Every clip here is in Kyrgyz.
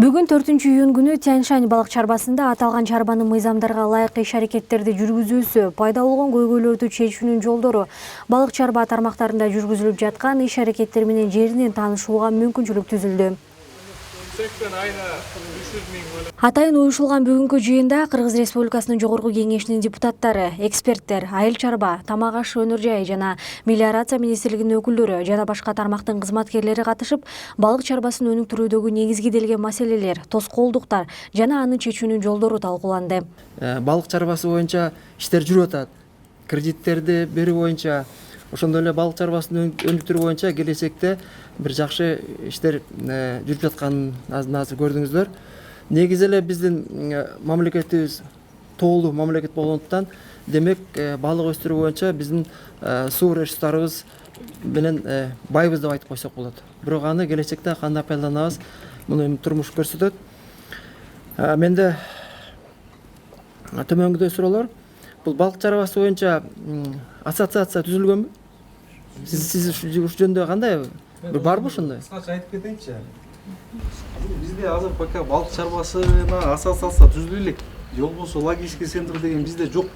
Бүгүн 4-июнь күнү Тянь-Шань балык чарбасында аталган чарбанын мыйзамдарга ылайык иш-аракеттерди жүргүзүүсү, пайда болгон көйгөйлөрдү чечүүнүн жолдору, балык чарба тармактарында жүргүзүлүп жаткан иш-аракеттер менен жеринен таанышууга мүмкүнчүлүк түзүлдү. Атайын уюшулган бүгүнкү жыйында Кыргыз Республикасынын Жогорку Кеңешинин депутаттары, эксперттер, айыл чарба, тамак аш өнөр жайы жана мелиорация министрлигинин өкүлдөрү жана башка тармактын кызматкерлери катышып, балык чарбасын өнүктүрүүдөгү негизгиделген маселелер, тоскоолдуктар жана аны чечүүнүн жолдору талкууланды. Балык чарбасы боюнча иштер жүрүп атат. Кредиттерди берүү боюнча, ошондой эле балык чарбасын өнүктүрүү боюнча келечекте бир жакшы иштер жүрүп жатканын азыр көрдүңүздөр. Негизи эле биздин мамлекетибиз тоолуу мамлекет болгондуктан, демек балык өстүрүү боюнча биздин суу ресурстарыбыз менен байбыз деп айтып койсок болот. Бирок аны келечекте кандай пайдаланабыз, муну эми турмуш көрсөтөт. Менде төмөнгүдөй суроолор. Бул балык чарбасы боюнча ассоциация түзүлгөнбү? Сиз ушу жөнүндө кандай барбы ошондой? Кыскача айтып кетейинчи. Бизде азыр пока балык чарбасына ассоциация түзүлө элек. Же болбосо логистика центр деген бизде жок.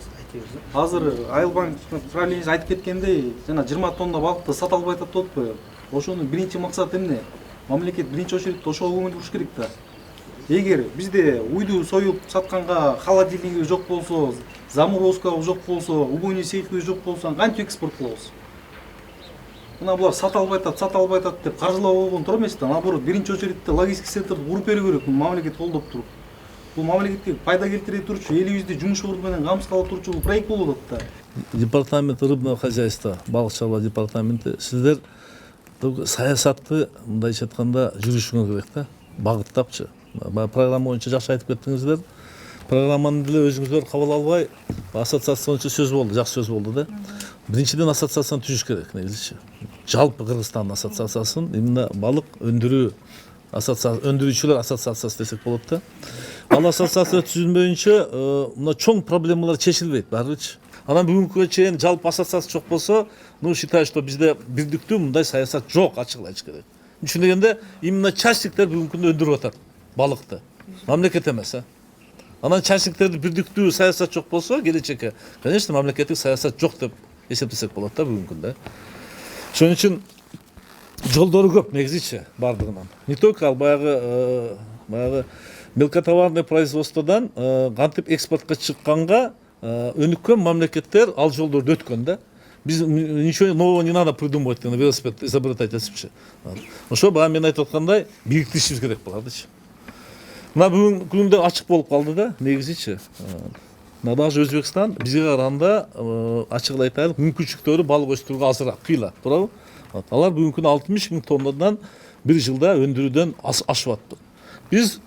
Азыр Айыл банк правлениеси айтып кеткендей, жана 20 тонна балыкты сата албай атат деп атпайбы? Ошонун биринчи максаты эмне? Мамлекет биринчи очередте ошого көңүл буруш керек да. Эгер бизде уйду союп сатканга холодильниги жок болсо, заморозка жок болсо, убойный сейфи жок болсо, кантип экспорт кылабыз? Мына булар сата албай атат деп каржылап болгон туура эмес да. Наоборот, биринчи очередте логистика центрди куруп берүү керек, мамлекет колдоп туруп. Бул мамлекетке пайда келтире турчу, элибизди жумуш орду менен камсыздала турчу проект болуп атат да. Департамент рыбного хозяйства, балык чарба департаменти, сиздер саясатты мындайча айтканда жүрүшүңөр керек да, багыттапчы. Программа боюнча жакшы айтып кеттиңиздер. Программаны деле өзүңүздөр кабыл албай, ассоциация боюнча сөз болду, жакшы сөз болду да. Биринчиден ассоциацияны түзүш керек негизичи. Жалпы Кыргызстан ассоциациясын именно балык өндүрүү өндүрүүчүлөр ассоциациясы десек болот да. Ал ассоциация түзүлмөйүнчө мына чоң проблемалар чечилбейт баарычы. Анан бүгүнкүгө чейин жалпы ассоциация жок болсо, считаю, что бизде бирдиктүү мындай саясат жок, ачык айтыш керек. Үчүн дегенде именно частниктер бүгүнкү күндө өндүрүп атат балыкты. Мамлекет эмес, Анан частниктерди бирдиктүү саясат жок болсо, келечекке, конечно, мамлекеттик саясат жок деп эсептесек болот да бүгүнкү күндө. Ошон үчүн жолдору көп негизичи бардыгынан. Не только ал баягы мелкотоварный производстводан кантип экспортко чыкканга өнүккөн мамлекеттер ал жолдорду өткөн да. Биз ничего нового не надо придумывать, на велосипед изобретать эсипчи. Ошо баягы мен айтып аткандай бириктиришибиз керек болардычы. Мына бүгүнкү күндө ачык болуп калды да, негизичи. Даже Өзбекстан бизге караганда ачыгын айтайлык, мүмкүнчүлүктөрү балык өстүрүүгө азыраак, кыйла, туурабы? Алар бүгүнкү күндө 60 000 тоннадан бир жылда өндүрүүдөн ашып атты. Биз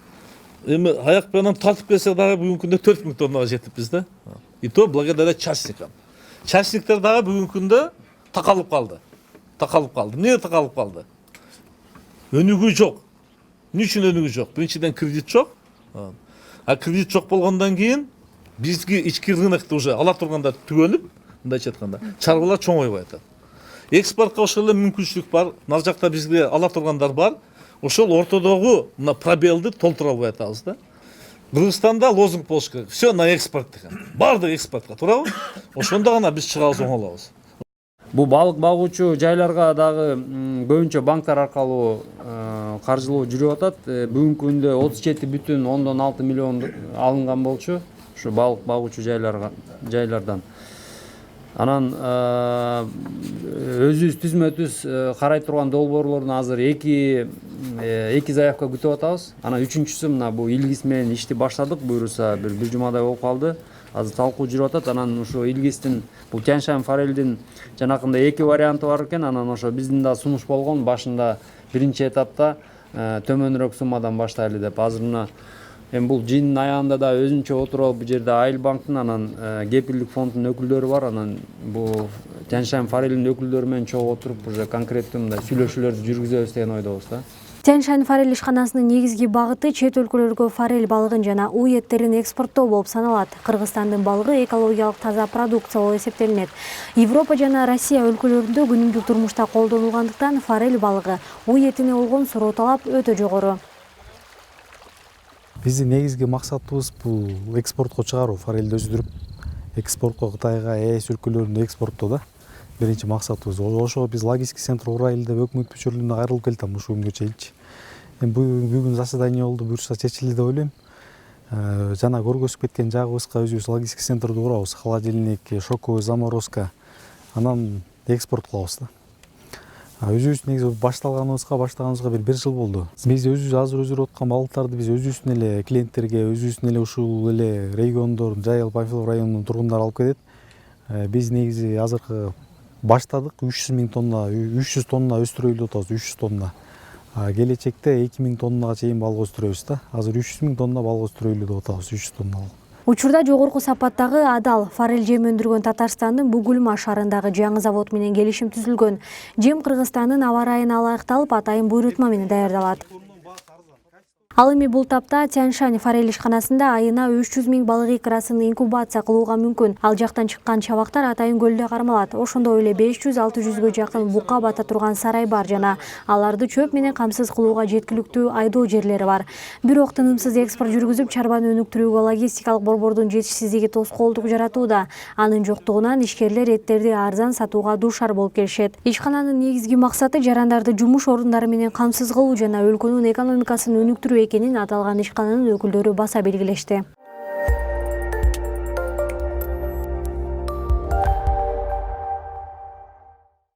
эми аяк менен тартып келсек дагы бүгүнкү күндө 4 000 тоннага жетиппиз да. И то благодаря частникам. Частниктер дагы бүгүнкү күндө такалып калды. Эмне такалып калды? Өнүгүү жок. Эмне үчүн өнүгүү жок? Биринчиден кредит жок. Кредит жок болгондон кийин бизги ички рынокто уже ала тургандар түгөнүп, мындайча айтканда, чарбалар чоңойбой атат. Экспортко ошол эле мүмкүнчүлүк бар. Нар жакта бизге ала тургандар бар. Ошол ортодогу мына пробелди толтура албай атабыз да. Кыргызстанда лозунг болуш керек. Все на экспорт деген. Бардык экспортко, туурабы? Ошондо гана биз чыгабыз, оңолобуз. Бул балык багуучу жайларга дагы көбүнчө банктар аркылуу каржылоо жүрүп атат. Бүгүнкү күндө 37,6 миллион алынган болчу ушу балык багуучу жайлардан. Анан өзүбүз түзмө-түз карай турган долбоорлордун азыр эки заявка күтүп атабыз. Анан үчүнчүсү мына бул Илгиз менен ишти баштадык, буюрса бир жумадай болуп калды. Азыр талкуу жүрүп атат. Анан ошо Илгиздин бул Тянь-Шань форелдин жанакындай эки варианты бар экен. Анан ошо биздин да сунуш болгон башында биринчи этапта төмөнүрөөк суммадан баштайлы деп. Азыр мына эми бул жыйындын аягында да өзүнчө отуруп бул жерде Айыл банктын, анан кепилдик фонддун өкүлдөрү бар. Анан бул Тянь-Шань форелдин өкүлдөрү менен чогуу отуруп уже конкреттүү мындай сүйлөшүүлөрдү жүргүзөбүз деген ойдобуз да. Тянь-Шань форель ишканасынын негизги багыты чет өлкөлөргө форель балыгын жана уу эттерин экспорттоо болуп саналат. Кыргызстандын балыгы экологиялык таза продукция болуп эсептелинет. Европа жана Россия өлкөлөрүндө күнүмдүк турмушта колдонулгандыктан форель балыгы уу этине болгон суроо талап өтө жогору. Биздин негизги максатыбыз бул экспортко чыгаруу, форельди өздүрүп экспортко, Кытайга, ЭС өлкөлөрүнө экспорттоо да биринчи максатыбыз. Ошого биз логистика центр курайлы деп өкмөт мүчөлүгүнөн кайрылып келатам ушул күнгө чейинчи. Эми бүгүн заседание болду, буюрса чечилди деп ойлойм. Жана көргөзүп кеткен жагыбызга өзүбүз логистика центрди курабыз. Холодильник, шоковый заморозка, анан экспорт кылабыз да. Өзүбүз негизи баштаганыбызга бир жыл болду. Биз өзүбүз азыр өздүрүп аткан балыктарды биз өзүбүздүн эле клиенттерге, өзүбүздүн эле ушул эле региондордун, Жайыл, Панфилов районунун тургундары алып кетет. Биз негизи азыркы баштадык 300 тонна өстүрөйлү атабыз, 300 тонна. Келечекте 2000 тоннага чейин балық өстүрөбүз да. Азыр 300 000 тонна балық өстүрөйлү деп атабыз, 300 тонна. Учурда жогорку сапаттагы адал форель жем өндүргөн Татарстандын Бугульма шаарындагы жаңы завод менен келишим түзүлгөн. Жем Кыргызстандын аба ырайына ылайыкталып, атайын буйрутма менен даярдалат. Ал эми бул тапта Тяньшань форель ишканасында айына 300 000 балык икрасын инкубация кылууга мүмкүн. Ал жактан чыккан чабактар Атайын көлдө кармалат. Ошондой эле 500-600гө жакын бука бата турган сарай бар жана аларды чөп менен камсыз кылууга жеткиликтүү айдоо жерлери бар. Бирок тынымсыз экспорт жүргүзүп, чарбаны өнүктүрүүгө логистикалык борбордун жетишсиздиги тоскоолдук жаратууда. Анын жоктугунан ишкерлер эттерди арзан сатууга дуушар болуп келишет. Ишкананын негизги максаты жарандарды жумуш орундары менен камсыз кылуу жана өлкөнүн экономикасын өнүктүрүү экенин аталган ишкананын өкүлдөрү баса белгилешти.